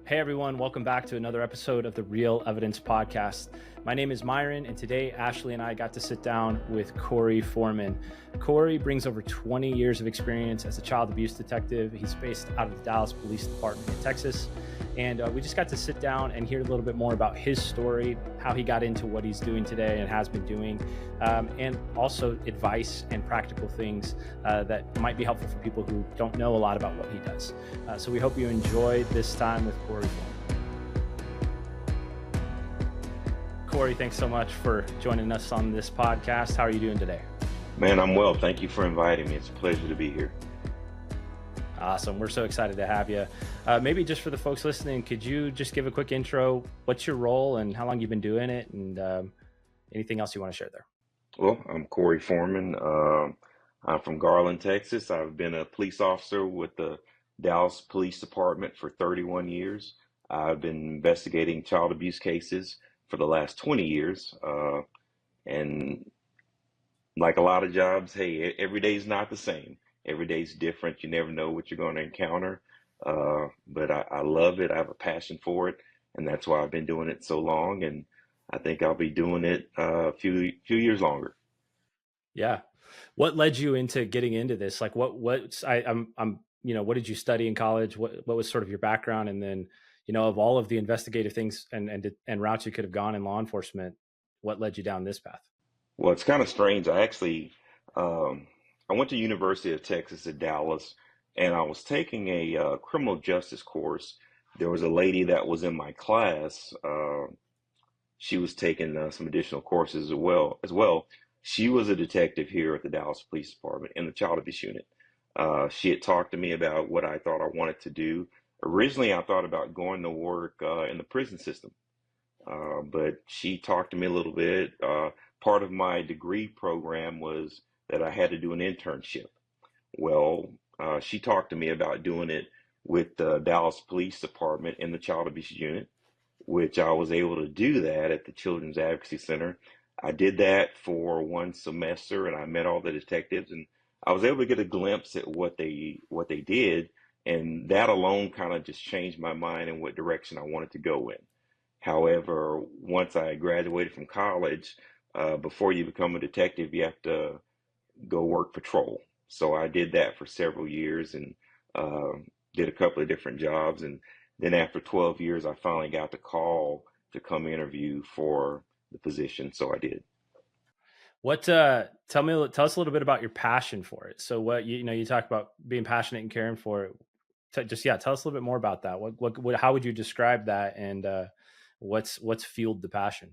Hey everyone, welcome back to another episode of the Real Evidence Podcast. My name is Myron, and today Ashley and I got to sit down with Corey Foreman. Corey brings over 20 years of experience as a child abuse detective. He's based out of the Dallas Police Department in Texas. And we just got to sit down and hear a little bit more about his story, how he got into what he's doing today and has been doing, and also advice and practical things that might be helpful for people who don't know a lot about what he does. So we hope you enjoy this time with Corey. Corey, thanks so much for joining us on this podcast. How are you doing today? Man, I'm well. Thank you for inviting me. It's a pleasure to be here. Awesome. We're so excited to have you. Maybe just for the folks listening, could you just give a quick intro? What's your role and how long you've been doing it, and anything else you want to share there? Well, I'm Corey Foreman. I'm from Garland, Texas. I've been a police officer with the Dallas Police Department for 31 years. I've been investigating child abuse cases for the last 20 years. And like a lot of jobs, hey, every day is not the same. Every day is different. You never know what you're going to encounter. But I love it. I have a passion for it. And that's why I've been doing it so long. And I think I'll be doing it a few years longer. Yeah. What led you into getting into this? Like what did you study in college? What was sort of your background? And then, of all of the investigative things and routes you could have gone in law enforcement, what led you down this path? Well, it's kind of strange. I went to University of Texas at Dallas, and I was taking a criminal justice course. There was a lady that was in my class. She was taking some additional courses as well. She was a detective here at the Dallas Police Department in the child abuse unit. She had talked to me about what I thought I wanted to do. Originally, I thought about going to work in the prison system, but she talked to me a little bit. Part of my degree program was that I had to do an internship. Well, she talked to me about doing it with the Dallas Police Department in the child abuse unit, which I was able to do that at the Children's Advocacy Center. I did that for one semester, and I met all the detectives, and I was able to get a glimpse at what they did, and that alone kind of just changed my mind in what direction I wanted to go in. However, once I graduated from college, before you become a detective, you have to go work patrol. So I did that for several years and uh, did a couple of different jobs. And then after 12 years, I finally got the call to come interview for the position. So I did. Tell us a little bit about your passion for it. So what, you talk about being passionate and caring for it. Tell us a little bit more about that. How would you describe that? And what's fueled the passion?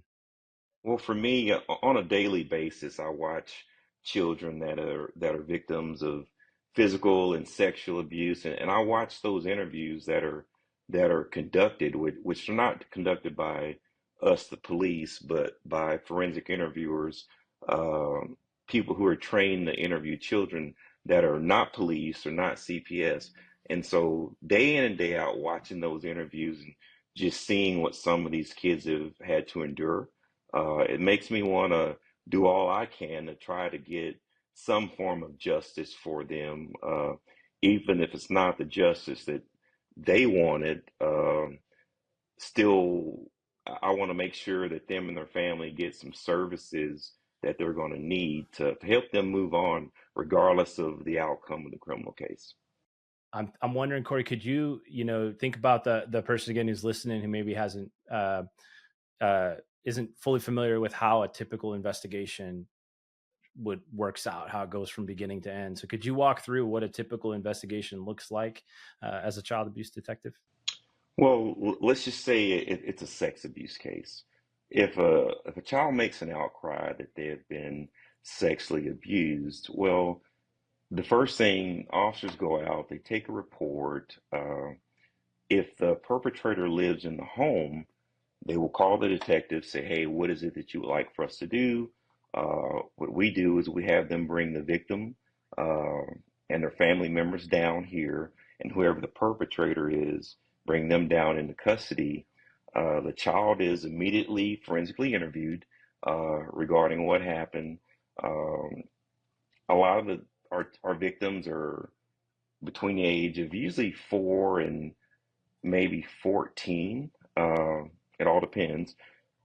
Well, for me, on a daily basis, I watch children that are victims of physical and sexual abuse, and I watch those interviews that are conducted, which are not conducted by us, the police, but by forensic interviewers, um, people who are trained to interview children that are not police or not CPS. And so, day in and day out, watching those interviews and just seeing what some of these kids have had to endure, it makes me want to do all I can to try to get some form of justice for them, even if it's not the justice that they wanted. Still, I want to make sure that them and their family get some services that they're going to need to help them move on, regardless of the outcome of the criminal case. I'm wondering, Corey, could you, think about the person again who's listening who maybe hasn't uh, isn't fully familiar with how a typical investigation would works out, how it goes from beginning to end. So could you walk through what a typical investigation looks like as a child abuse detective? Well, let's just say it's a sex abuse case. If a child makes an outcry that they have been sexually abused, well, the first thing officers go out, they take a report. If the perpetrator lives in the home, they will call the detective, say, "Hey, what is it that you would like for us to do?" What we do is we have them bring the victim uh, and their family members down here, and whoever the perpetrator is, bring them down into custody. The child is immediately forensically interviewed regarding what happened. Um, a lot of our victims are between the age of usually 4 and maybe 14. It all depends.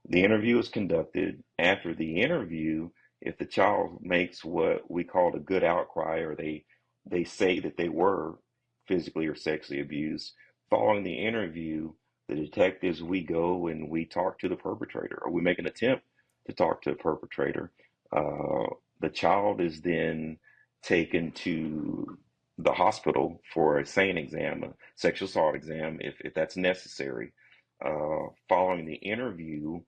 The interview is conducted. After the interview, if the child makes what we call a good outcry, or they say that they were physically or sexually abused, following the interview, the detectives, we go and we talk to the perpetrator, or we make an attempt to talk to the perpetrator. Uh, the child is then taken to the hospital for a SANE exam, a sexual assault exam, if that's necessary. Following the interview,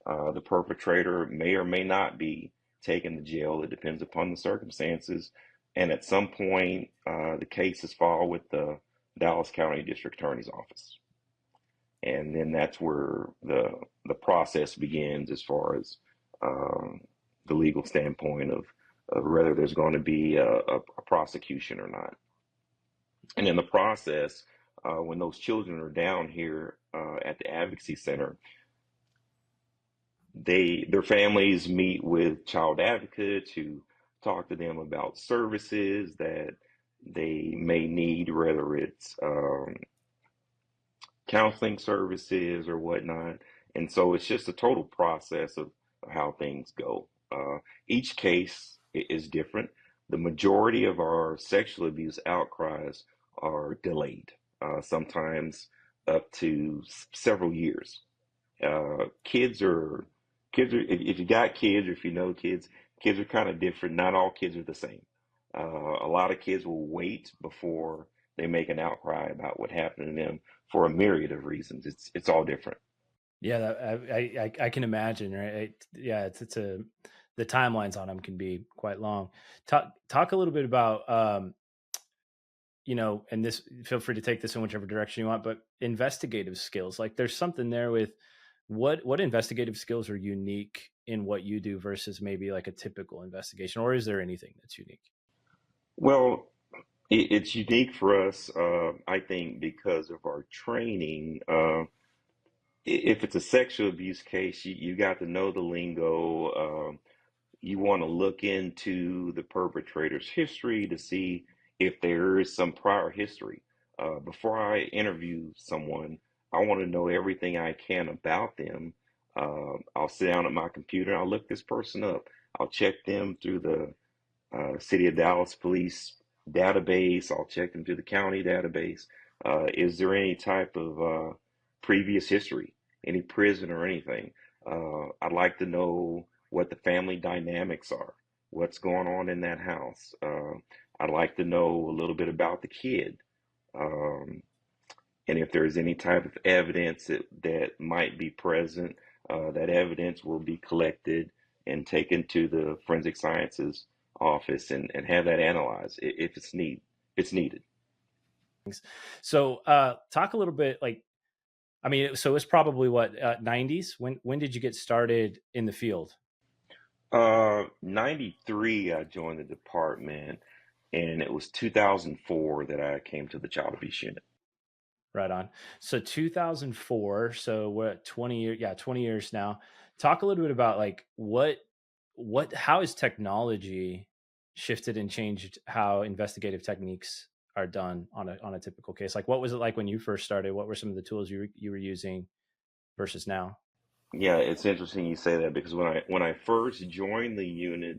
the perpetrator may or may not be taken to jail. It depends upon the circumstances. And at some point, the case is filed with the Dallas County District Attorney's Office. And then that's where the process begins as far as um, the legal standpoint of whether there's going to be a prosecution or not. And in the process, when those children are down here at the Advocacy Center, their families meet with child advocates who talk to them about services that they may need, whether it's counseling services or whatnot. And so it's just a total process of how things go. Each case is different. The majority of our sexual abuse outcries are delayed, sometimes up to several years. Kids are if you got kids, or if you know kids, kids are kind of different. Not all kids are the same. A lot of kids will wait before they make an outcry about what happened to them for a myriad of reasons. It's all different. Yeah, I can imagine, right? Yeah, it's a the timelines on them can be quite long. Talk a little bit about and this, feel free to take this in whichever direction you want, but investigative skills. Like there's something there with what investigative skills are unique in what you do versus maybe like a typical investigation, or is there anything that's unique? Well, it's unique for us, I think, because of our training. If it's a sexual abuse case, you got to know the lingo. You want to look into the perpetrator's history to see if there is some prior history. Before I interview someone, I want to know everything I can about them. I'll sit down at my computer, I'll look this person up. I'll check them through the City of Dallas Police database. I'll check them through the county database. Is there any type of previous history, any prison or anything? I'd like to know what the family dynamics are, what's going on in that house. I'd like to know a little bit about the kid. Um, and if there's any type of evidence that might be present, that evidence will be collected and taken to the forensic sciences office and have that analyzed if it's needed. So talk a little bit, like, I mean, so it's probably what, 90s. When did you get started in the field? 93, I joined the department, and it was 2004 that I came to the child abuse unit. Right on. So 2004. So we're at 20 years. Yeah, 20 years now. Talk a little bit about like how has technology shifted and changed how investigative techniques are done on a typical case? Like, what was it like when you first started? What were some of the tools you were using versus now? Yeah, it's interesting you say that because when I first joined the unit,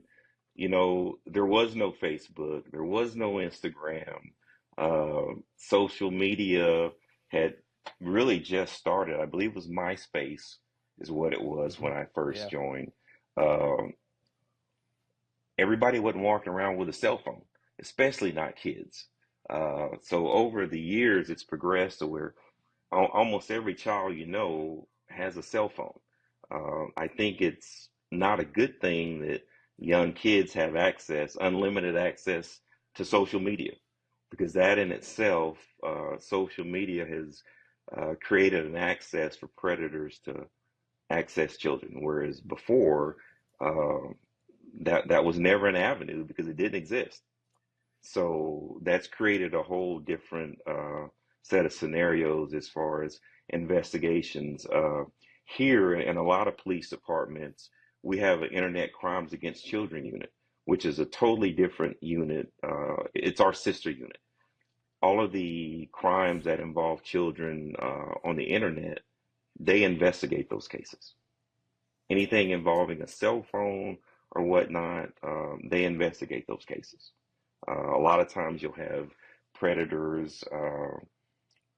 there was no Facebook, there was no Instagram, social media had really just started. I believe it was MySpace is what it was Hmm. when I first Yeah. joined. Um, Everybody wasn't walking around with a cell phone, especially not kids. So over the years, it's progressed to where almost every child has a cell phone. I think it's not a good thing that young kids have unlimited access to social media, because that in itself, social media has created an access for predators to access children, whereas before, uh, that was never an avenue because it didn't exist. So that's created a whole different set of scenarios as far as investigations. Here in a lot of police departments, we have an Internet Crimes Against Children unit, which is a totally different unit. It's our sister unit. all of the crimes that involve children on the internet, they investigate those cases. Anything involving a cell phone or whatnot, they investigate those cases. A lot of times you'll have predators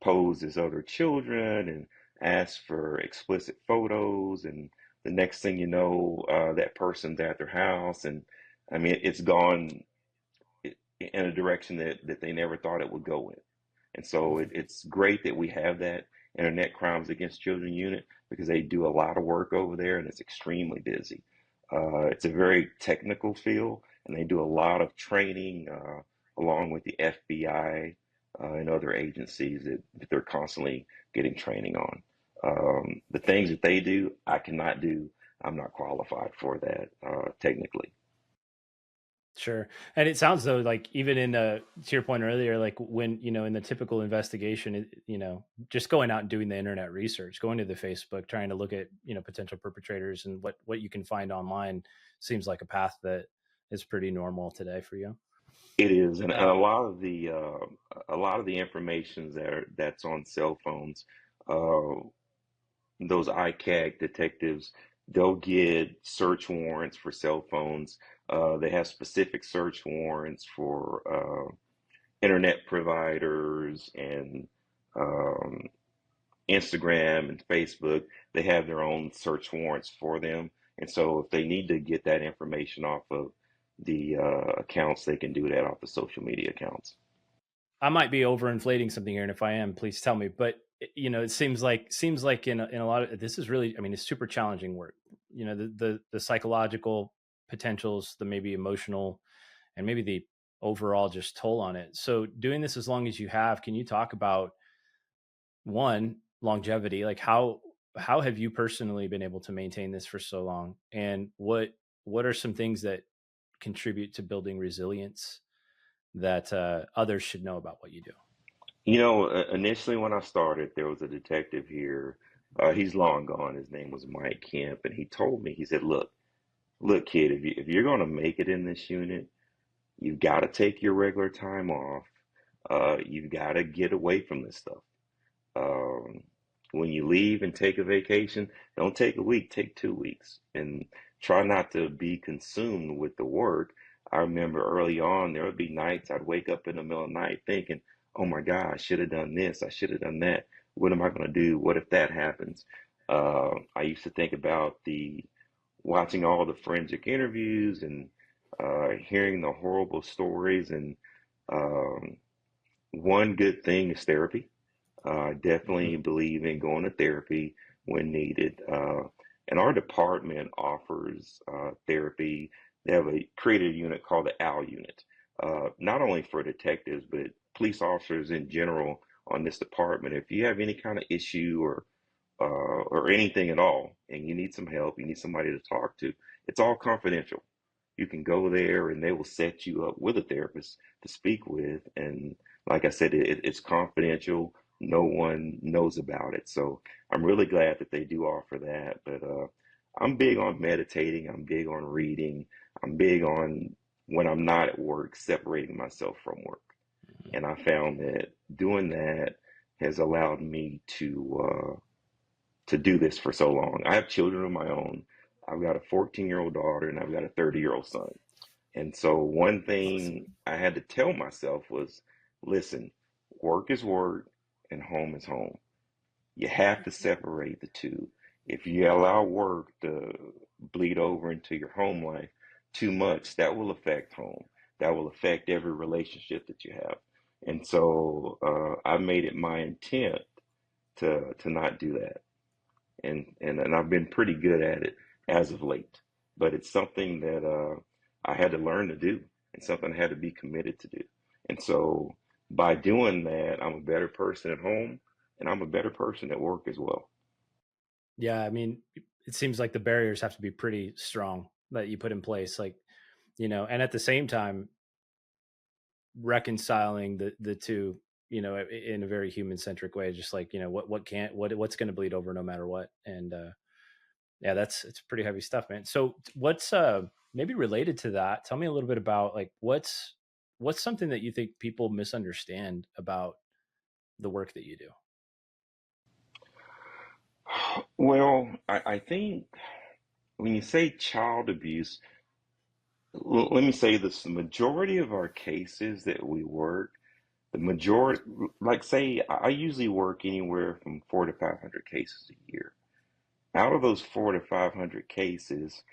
pose as other children and ask for explicit photos, and the next thing you know, that person's at their house, and I mean, it's gone in a direction that they never thought it would go in. And so it's great that we have that Internet Crimes Against Children unit because they do a lot of work over there and it's extremely busy. It's a very technical field and they do a lot of training along with the FBI and other agencies that they're constantly getting training on. The things that they do, I cannot do. I'm not qualified for that technically. Sure. And it sounds though like even in to your point earlier, like when, in the typical investigation, just going out and doing the internet research, going to the Facebook, trying to look at, potential perpetrators and what you can find online seems like a path that is pretty normal today for you. It is, and Uh, a lot of the information that's on cell phones, uh, those ICAG detectives, they'll get search warrants for cell phones. They have specific search warrants for internet providers and um, Instagram and Facebook. They have their own search warrants for them, and so if they need to get that information off of the accounts, they can do that off the social media accounts. I might be overinflating something here, and if I am, please tell me. But it seems like in a lot of this is really, I mean, it's super challenging work. The psychological potentials, the maybe emotional, and maybe the overall just toll on it. So doing this as long as you have, can you talk about one longevity? Like how have you personally been able to maintain this for so long, and what are some things that contribute to building resilience that others should know about what you do? You know, initially when I started, there was a detective here. He's long gone. His name was Mike Kemp, and he told me, he said, look, kid, if you're going to make it in this unit, you've got to take your regular time off. You've got to get away from this stuff. Um, when you leave and take a vacation, don't take a week, take 2 weeks, and try not to be consumed with the work. I remember early on, there would be nights I'd wake up in the middle of the night thinking, oh my God, I should have done this, I should have done that. What am I going to do? What if that happens? I used to think about the watching all the forensic interviews and hearing the horrible stories. And um, one good thing is therapy. I definitely Mhm. believe in going to therapy when needed. And our department offers therapy. They have created a unit called the OWL unit, not only for detectives, but police officers in general on this department. If you have any kind of issue or anything at all, and you need some help, you need somebody to talk to, it's all confidential. You can go there and they will set you up with a therapist to speak with. And like I said, it's confidential. No one knows about it. So I'm really glad that they do offer that. But I'm big on meditating. I'm big on reading. I'm big on when I'm not at work, separating myself from work. And I found that doing that has allowed me to do this for so long. I have children of my own. I've got a 14-year-old daughter and I've got a 30-year-old son. And so one thing I had to tell myself was, listen, work is work and home is home. You have to separate the two. If you allow work to bleed over into your home life too much, that will affect home. That will affect every relationship that you have. And so I made it my intent to not do that, and I've been pretty good at it as of late. But it's something that I had to learn to do, and something I had to be committed to do. And so by doing that, I'm a better person at home, and I'm a better person at work as well. Yeah, I mean, it seems like the barriers have to be pretty strong that you put in place, like, and at the same time, reconciling the two, in a very human centric way, just like, what can't, what's going to bleed over no matter what. And yeah, it's pretty heavy stuff, man. So what's maybe related to that? Tell me a little bit about like what's something that you think people misunderstand about the work that you do? Well, I think when you say child abuse, let me say this, the majority of our cases that we work, the majority, like say, I usually work anywhere from 400 to 500 cases a year. Out of those 400 to 500 cases,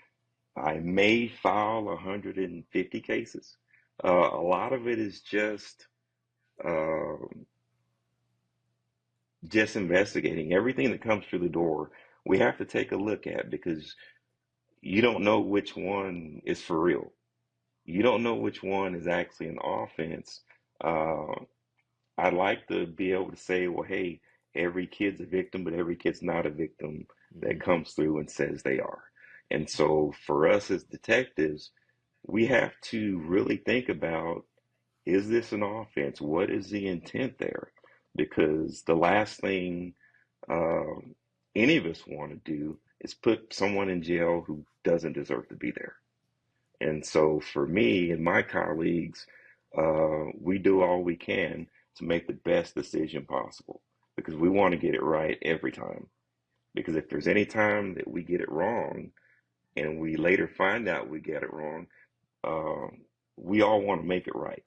I may file 150 cases. A lot of it is uh, just investigating everything that comes through the door. We have to take a look at because you don't know which one is for real. You don't know which one is actually an offense. Uh, I'd like to be able to say, well, hey, every kid's a victim, but every kid's not a victim that Hmm. comes through and says they are. And so for us as detectives, we have to really think about, is this an offense? What is the intent there? Because the last thing um, any of us want to do is put someone in jail who doesn't deserve to be there. And so for me and my colleagues, we do all we can to make the best decision possible because we want to get it right every time. Because if there's any time that we get it wrong and we later find out we get it wrong, um, we all want to make it right.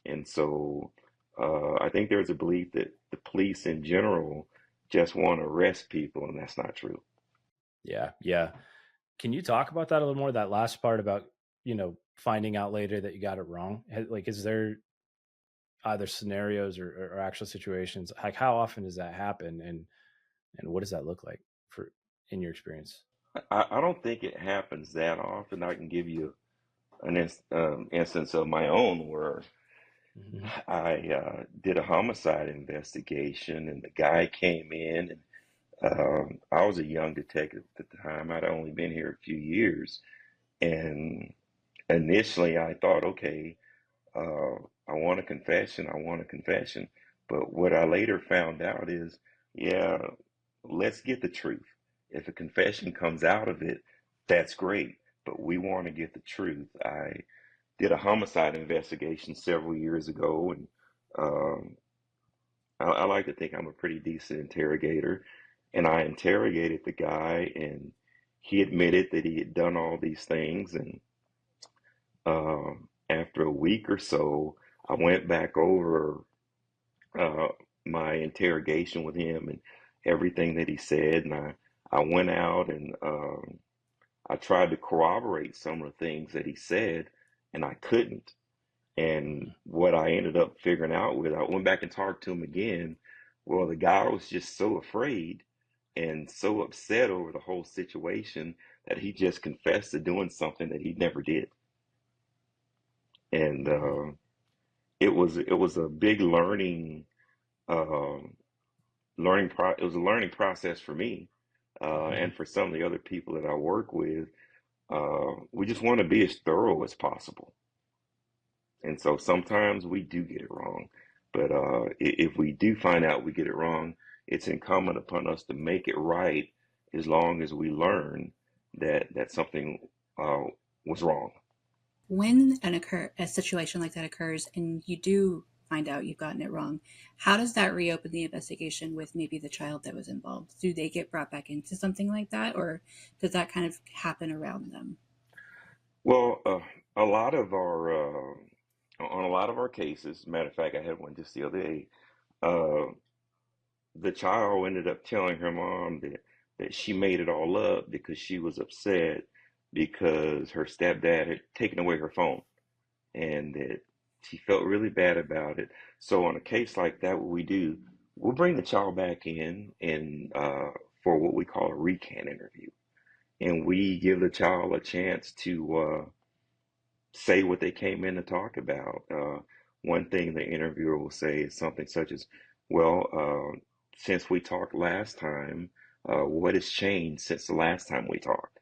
And so I think there's a belief that the police in general just want to arrest people, and that's not true. Yeah, yeah. Can you talk about that a little more? That last part about, finding out later that you got it wrong. Like, is there either scenarios or actual situations? Like, how often does that happen, and what does that look like for in your experience? I don't think it happens that often. I can give you an instance of my own where Hmm. I did a homicide investigation, and the guy came in, and I was a young detective at the time. I'd only been here a few years, and initially I thought, okay, uh, I want a confession, I want a confession. But what I later found out is, yeah, let's get the truth. If a confession comes out of it, that's great, but we want to get the truth. I did a homicide investigation several years ago, and um, I like to think I'm a pretty decent interrogator. And I interrogated the guy, and he admitted that he had done all these things. And after a week or so, I went back over uh, my interrogation with him and everything that he said, and I went out and I tried to corroborate some of the things that he said, and I couldn't. And what I ended up figuring out with, I went back and talked to him again. Well, the guy was just so afraid and so upset over the whole situation that he just confessed to doing something that he never did. And Hmm. it was a big um it was a learning process for me Hmm. and for some of the other people that I work with. We just want to be as thorough as possible. And so sometimes we do get it wrong. But if we do find out we get it wrong, it's incumbent upon us to make it right as long as we learn that something uh, was wrong. When a situation like that occurs and you do find out you've gotten it wrong, how does that reopen the investigation with maybe the child that was involved? Do they get brought back into something like that, or does that kind of happen around them? Well, a lot of on a lot of our cases, matter of fact, I had one just the other day. Uh, the child ended up telling her mom that she made it all up because she was upset because her stepdad had taken away her phone and that she felt really bad about it. So on a case like that, what we do, we'll bring the child back in and for what we call a recant interview, and we give the child a chance to say what they came in to talk about. One thing the interviewer will say is something such as, well, since we talked last time, what has changed since the last time we talked?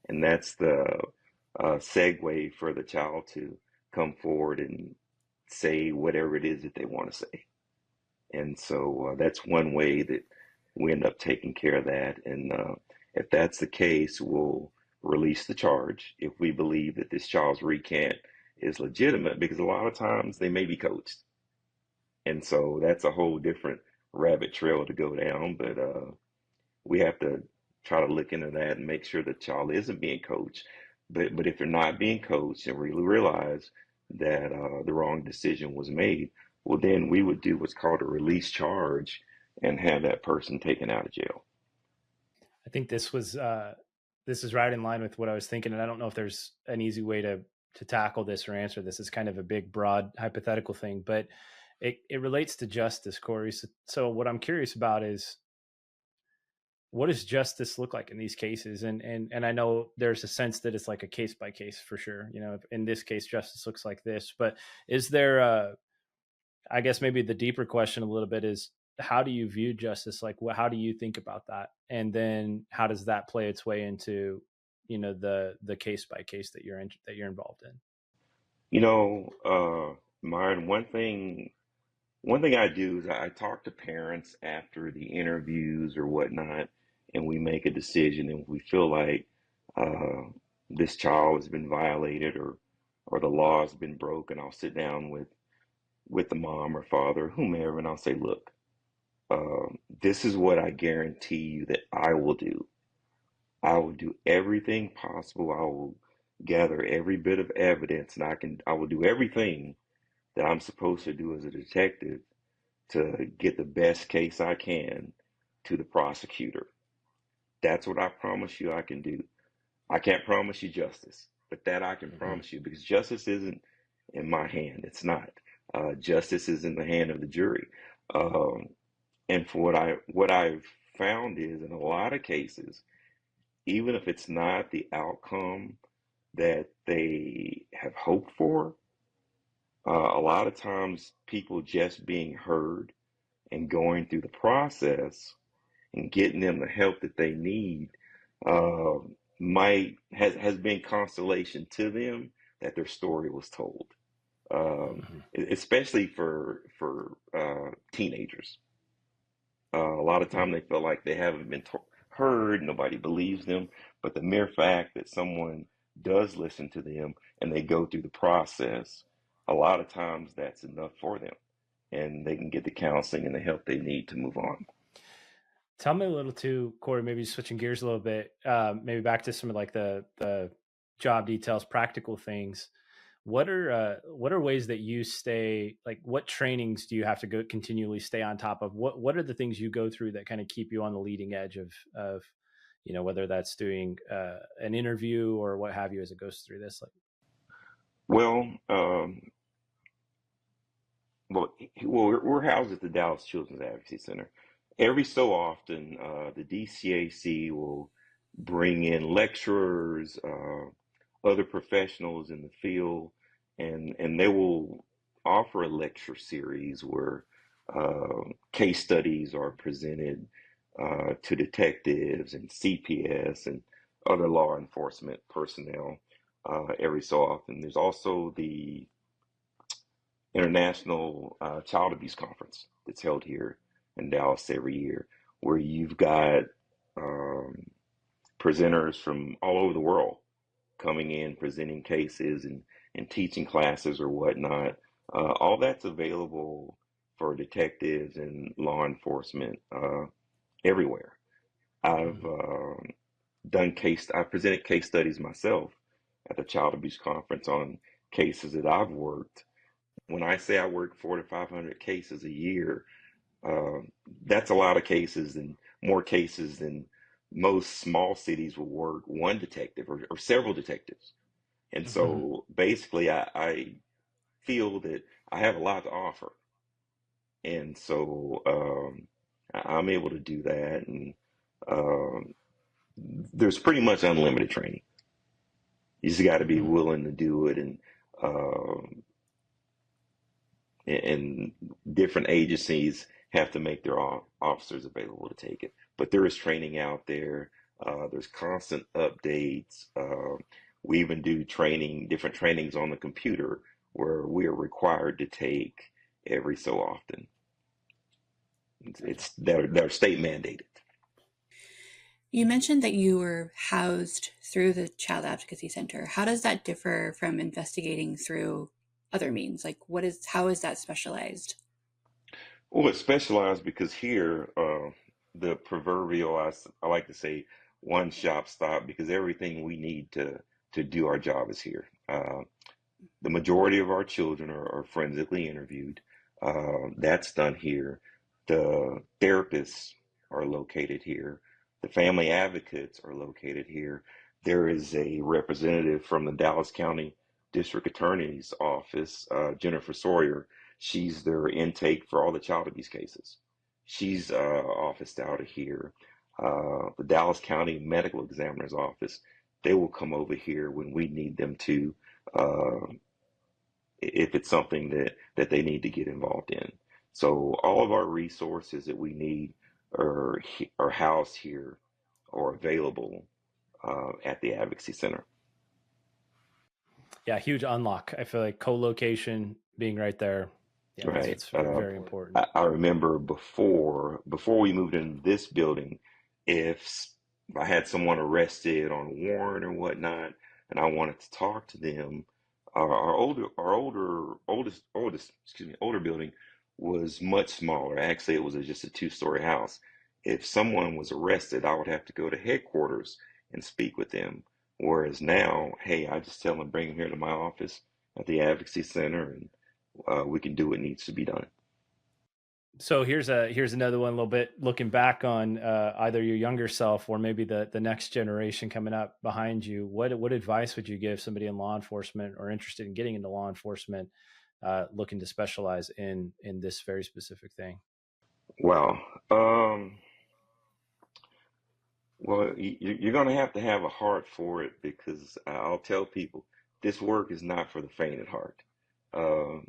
And that's the segue for the child to come forward and say whatever it is that they want to say. And so that's one way that we end up taking care of that. And if that's the case, we'll release the charge if we believe that this child's recant is legitimate, because a lot of times they may be coached. And so that's a whole different rabbit trail to go down. But we have to try to look into that and make sure the child isn't being coached. But if they're not being coached and really realize that the wrong decision was made, well, then we would do what's called a release charge and have that person taken out of jail. I think this is right in line with what I was thinking, and I don't know if there's an easy way to tackle this or answer this. It's kind of a big, broad, hypothetical thing, but it relates to justice, Corey. So what I'm curious about is, what does justice look like in these cases? And I know there's a sense that it's like a case by case for sure. You know, in this case, justice looks like this. But is there I guess maybe the deeper question a little bit is, how do you view justice? Like, how do you think about that? And then how does that play its way into, you know, the case by case that you're involved in? You know, Myron, one thing I do is I talk to parents after the interviews or whatnot, and we make a decision. And if we feel like uh, this child has been violated, or the law has been broken, I'll sit down with the mom or father, whomever, and I'll say, look, this is what I guarantee you that I will do. I will do everything possible. I will gather every bit of evidence, and I will do everything that I'm supposed to do as a detective to get the best case I can to the prosecutor. That's what I promise you I can do. I can't promise you justice, but that I can Mm-hmm. promise you, because justice isn't in my hand. It's not. Justice is in the hand of the jury. Um, and for what I've found is, in a lot of cases, even if it's not the outcome that they have hoped for, a lot of times people just being heard and going through the process and getting them the help that they need uh, might has been consolation to them that their story was told, Mm-hmm. especially for teenagers. A lot of time they feel like they haven't been heard, nobody believes them, but the mere fact that someone does listen to them and they go through the process, a lot of times that's enough for them, and they can get the counseling and the help they need to move on. Tell me a little too, Corey, maybe switching gears a little bit, maybe back to some of like the job details, practical things. What are ways that you stay, like, what trainings do you have to go continually stay on top of? What are the things you go through that kind of keep you on the leading edge of, you know, whether that's doing an interview or what have you as it goes through this? Like, Well, we're housed at the Dallas Children's Advocacy Center. Every so often, the DCAC will bring in lecturers, other professionals in the field, and they will offer a lecture series where case studies are presented to detectives and CPS and other law enforcement personnel every so often. There's also the International Child Abuse Conference that's held here in Dallas every year, where you've got um, presenters from all over the world coming in, presenting cases and teaching classes or whatnot. All that's available for detectives and law enforcement everywhere. I've mhm. I've presented case studies myself at the Child Abuse Conference on cases that I've worked. When I say I work 400 to 500 cases a year, uh, that's a lot of cases, and more cases than most small cities will work one detective or several detectives. And Mhm. so basically, I feel that I have a lot to offer. And so I'm able to do that. And um, there's pretty much unlimited training. You just got to be Mhm. willing to do it. Um, and different agencies have to make their officers available to take it. But there is training out there. There's constant updates. We even do different trainings on the computer where we are required to take every so often. Gotcha. They're state mandated. You mentioned that you were housed through the Child Advocacy Center. How does that differ from investigating through other means? Like, how is that specialized? Well, it's specialized because here, the proverbial, I like to say, one shop stop, because everything we need to do our job is here. The majority of our children are forensically interviewed. That's done here. The therapists are located here. The family advocates are located here. There is a representative from the Dallas County District Attorney's Office, Jennifer Sawyer. She's their intake for all the child abuse cases. She's officed out of here. The Dallas County Medical Examiner's Office, they will come over here when we need them to. Uh, if it's something that they need to get involved in. So all of our resources that we need are housed here or available at the Advocacy Center. Yeah, huge unlock. I feel like co-location being right there. Yeah, Right. it's very, very important. I remember before we moved into this building, if I had someone arrested on a warrant or whatnot, and I wanted to talk to them, older building was much smaller. Actually, it was just a two-story house. If someone was arrested, I would have to go to headquarters and speak with them. Whereas now, hey, I just tell them, bring them here to my office at the Advocacy Center, and we can do what needs to be done. So here's another one, a little bit looking back on either your younger self or maybe the next generation coming up behind you. What advice would you give somebody in law enforcement or interested in getting into law enforcement, looking to specialize in this very specific thing? Wow. Well, you're going to have a heart for it, because I'll tell people this work is not for the faint at heart. Um,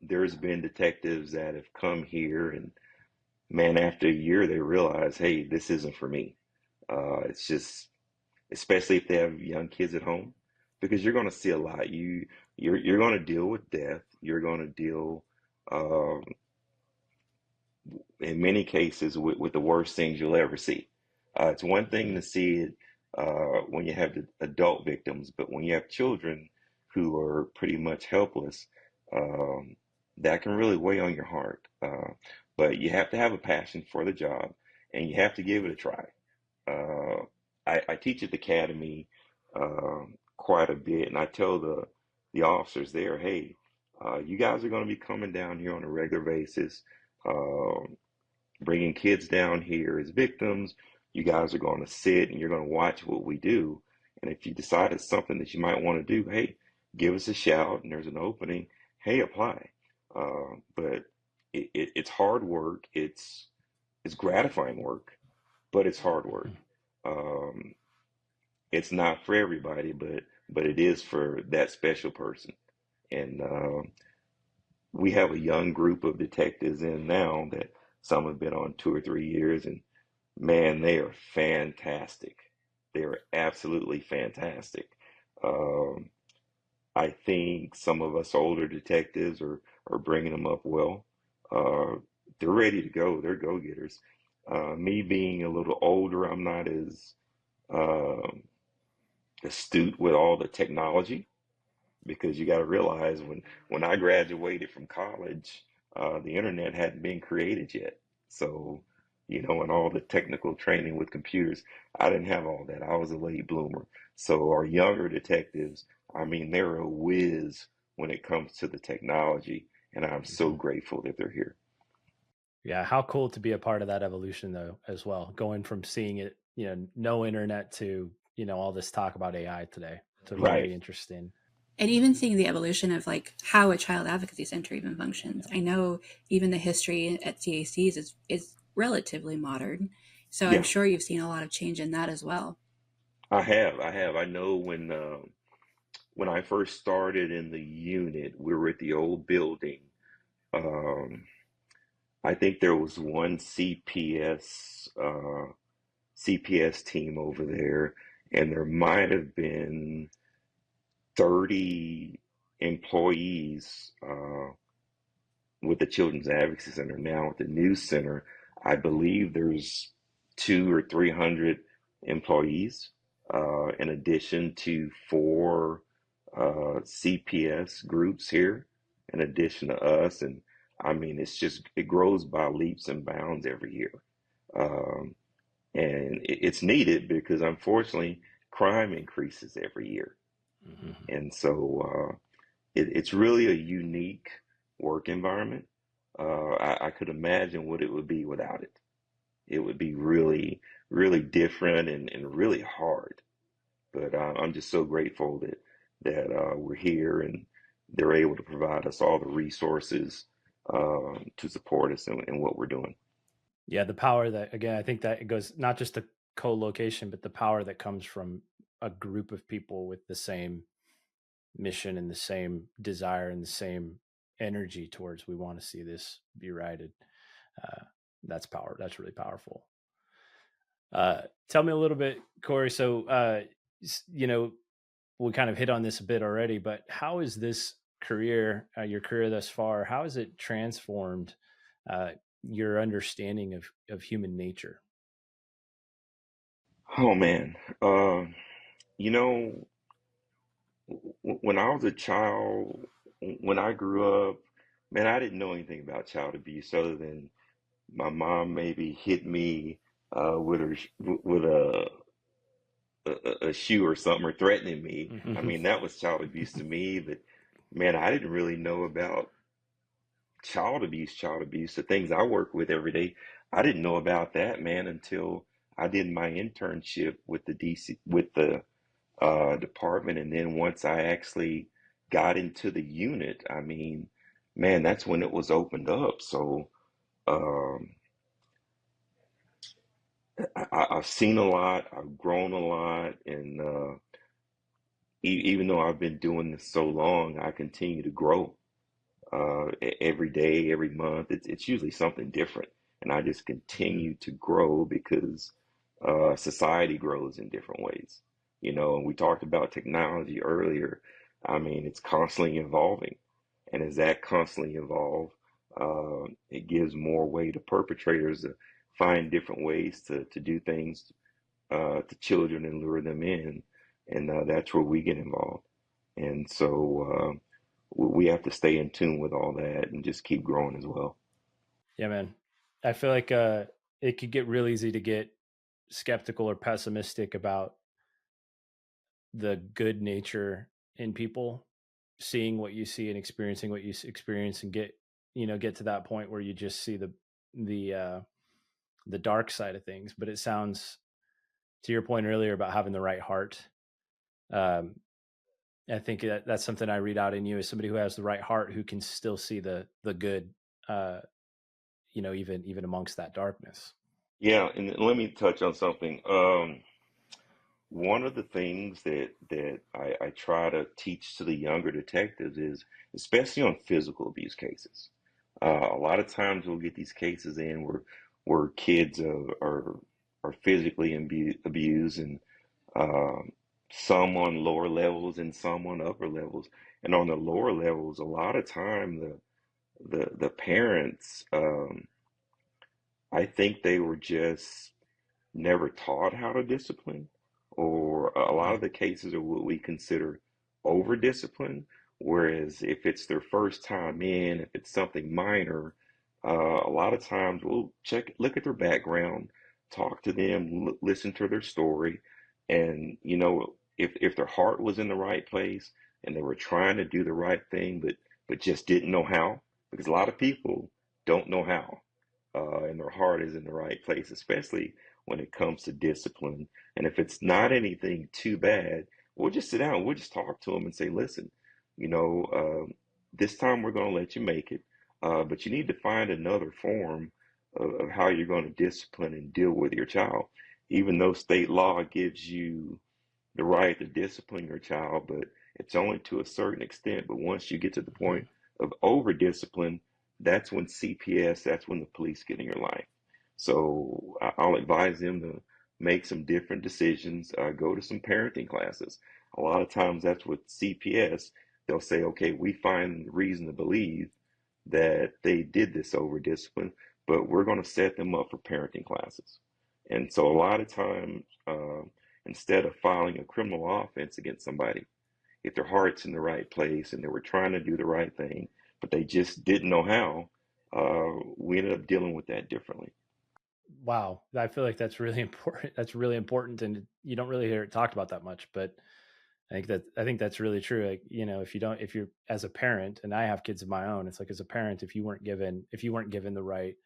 there's been detectives that have come here, and man, after a year, they realize, hey, this isn't for me. It's just, especially if they have young kids at home, because you're going to see a lot. You're going to deal with death. You're going to deal, um, in many cases, with the worst things you'll ever see. It's one thing to see it when you have the adult victims, but when you have children who are pretty much helpless, um, that can really weigh on your heart. But you have to have a passion for the job, and you have to give it a try. Uh, I teach at the academy quite a bit, and I tell the officers there, hey, you guys are going to be coming down here on a regular basis. Um, Bringing kids down here as victims. You guys are going to sit and you're going to watch what we do. And if you decide it's something that you might want to do, hey, give us a shout, and there's an opening. Hey, apply. But it's hard work. It's gratifying work, but it's hard work. Um, it's not for everybody, but it is for that special person. And we have a young group of detectives in now that some have been on 2 or 3 years, and man, they are fantastic. They are absolutely fantastic. Um, I think some of us older detectives are bringing them up well. Uh, they're ready to go. They're go-getters. Me being a little older, I'm not as um astute with all the technology, because you got to realize when I graduated from college, the internet hadn't been created yet. So, and all the technical training with computers, I didn't have all that. I was a late bloomer. So our younger detectives, I mean, they're a whiz when it comes to the technology, and I'm so grateful that they're here. Yeah, how cool to be a part of that evolution though, as well. Going from seeing it, no internet to, all this talk about AI today. So Right. very interesting. And even seeing the evolution of like how a child advocacy center even functions. I know even the history at CACs is relatively modern. So I'm Yeah, sure you've seen a lot of change in that as well. I have. I have. I know when I first started in the unit, we were at the old building. Um, I think there was one CPS team over there, and there might have been 30 employees with the Children's Advocacy Center. Now, at the new center, I believe there's 200 or 300 employees, in addition to 4 CPS groups here, in addition to us. And I mean, it grows by leaps and bounds every year. Um, and it's needed because unfortunately, crime increases every year. Mhm. And so it's really a unique work environment. I could imagine what it would be without it. It would be really, really different and really hard. But I'm just so grateful that we're here and they're able to provide us all the resources to support us in what we're doing. Yeah, the power that, again, I think that it goes not just the co-location, but the power that comes from a group of people with the same mission and the same desire and the same energy towards we want to see this be righted. Uh, that's power. That's really powerful. Tell me a little bit, Corey. So, you know, we kind of hit on this a bit already, but how is this career, your career thus far, how has it transformed uh, your understanding of human nature? Oh man, you know, when I was a child, when I grew up, man, I didn't know anything about child abuse other than my mom maybe hit me with a shoe or something or threatening me. I Mhm. mean, that was child abuse to me, but man, I didn't really know about child abuse, the things I work with every day. I didn't know about that, man, until I did my internship with the DC with the department, and then once I actually got into the unit, I mean, man, that's when it was opened up. So um, I've seen a lot, I've grown a lot, and even though I've been doing this so long, I continue to grow every day, every month. It's usually something different, and I just Mhm. continue to grow because society grows in different ways. You know, and we talked about technology earlier. I mean, it's constantly evolving, and as that constantly evolve, it gives more way to perpetrators to find different ways to do things to children and lure them in, and that's where we get involved. And so we have to stay in tune with all that and just keep growing as well. Yeah, man. I feel like it could get real easy to get skeptical or pessimistic about the good nature in people, seeing what you see and experiencing what you experience, and get to that point where you just see the uh, the dark side of things. But it sounds, to your point earlier about having the right heart. Um, I think that's something I read out in you as somebody who has the right heart, who can still see the good, uh, even amongst that darkness. Yeah, and let me touch on something. One of the things that I try to teach to the younger detectives is, especially on physical abuse cases, a lot of times we'll get these cases in where kids are physically abused, and um, some on lower levels and some on upper levels. And on the lower levels, a lot of time the parents, I think they were just never taught how to discipline, or a lot Mhm. of the cases are what we consider over discipline. Whereas if it's their first time in, if it's something minor, a lot of times we'll look at their background, talk to them, listen to their story, and if their heart was in the right place and they were trying to do the right thing, but just didn't know how, because a lot of people don't know how, and their heart is in the right place, especially when it comes to discipline. And if it's not anything too bad, we'll just sit down, we'll just talk to them and say, listen, you know, this time we're going to let you make it, but you need to find another form of how you're going to discipline and deal with your child. Even though state law gives you the right to discipline your child, but it's only to a certain extent. But once you get to the Mhm. point of over discipline, that's when CPS, that's when the police get in your life. So I'll advise them to make some different decisions, go to some parenting classes. A lot of times that's with CPS. They'll say, okay, we find reason to believe that they did this over discipline, but we're going to set them up for parenting classes. And so a lot of times, instead of filing a criminal offense against somebody, if their heart's in the right place and they were trying to do the right thing, but they just didn't know how, we ended up dealing with that differently. Wow. I feel like that's really important. That's really important. And you don't really hear it talked about that much, but I think that's really true. Like, if you're as a parent, and I have kids of my own, it's like, as a parent, if you weren't given the right,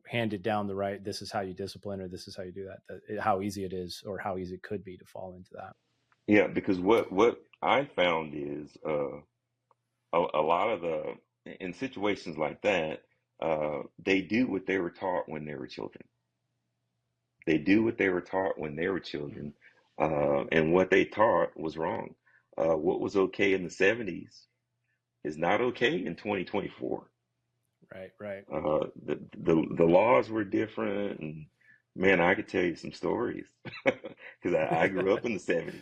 handed down the right, this is how you discipline, or this is how you do that, how easy it is, or how easy it could be to fall into that. Yeah, because what I found is a lot of in situations like that, they do what they were taught when they were children. They do what they were taught when they were children, and what they taught was wrong. What was okay in the 70s is not okay in 2024. Right. The laws were different, and man, I could tell you some stories because I grew up in the 70s.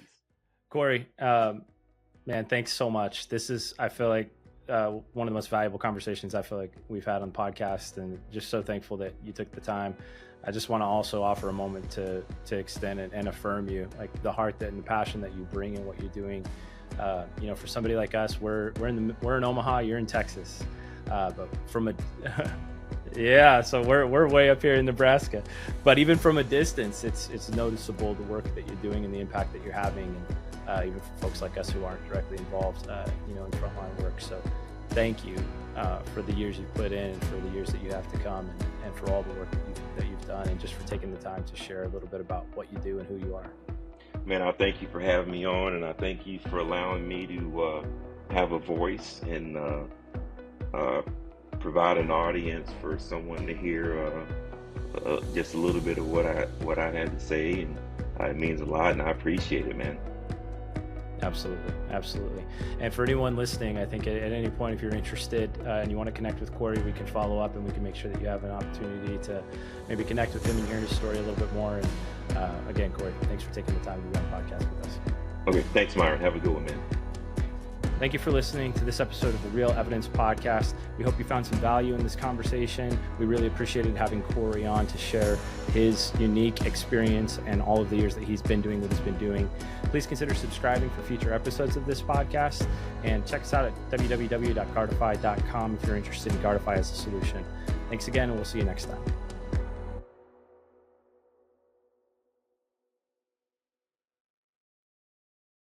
Corey, man, thanks so much. This is, I feel like, one of the most valuable conversations I feel like we've had on the podcast, and just so thankful that you took the time. I just want to also offer a moment to extend and affirm you, like the heart and the passion that you bring in what you're doing. For somebody like us, we're in Omaha, you're in Texas, but from a yeah, so we're way up here in Nebraska, but even from a distance, it's noticeable the work that you're doing and the impact that you're having, and even for folks like us who aren't directly involved, in frontline work. So thank you for the years you've put in, and for the years that you have to come, and for all the work that you've done, and just for taking the time to share a little bit about what you do and who you are. Man, I thank you for having me on, and I thank you for allowing me to have a voice and provide an audience for someone to hear just a little bit of what I had to say, and it means a lot, and I appreciate it, man. Absolutely. And for anyone listening, I think at any point, if you're interested and you want to connect with Corey, we can follow up, and we can make sure that you have an opportunity to maybe connect with him and hear his story a little bit more. And again, Corey, thanks for taking the time to be on the podcast with us. Okay, thanks, Myron. Have a good one, man. Thank you for listening to this episode of the Real Evidence Podcast. We hope you found some value in this conversation. We really appreciated having Corey on to share his unique experience and all of the years that he's been doing what he's been doing. Please consider subscribing for future episodes of this podcast, and check us out at www.guardify.com if you're interested in Guardify as a solution. Thanks again, and we'll see you next time.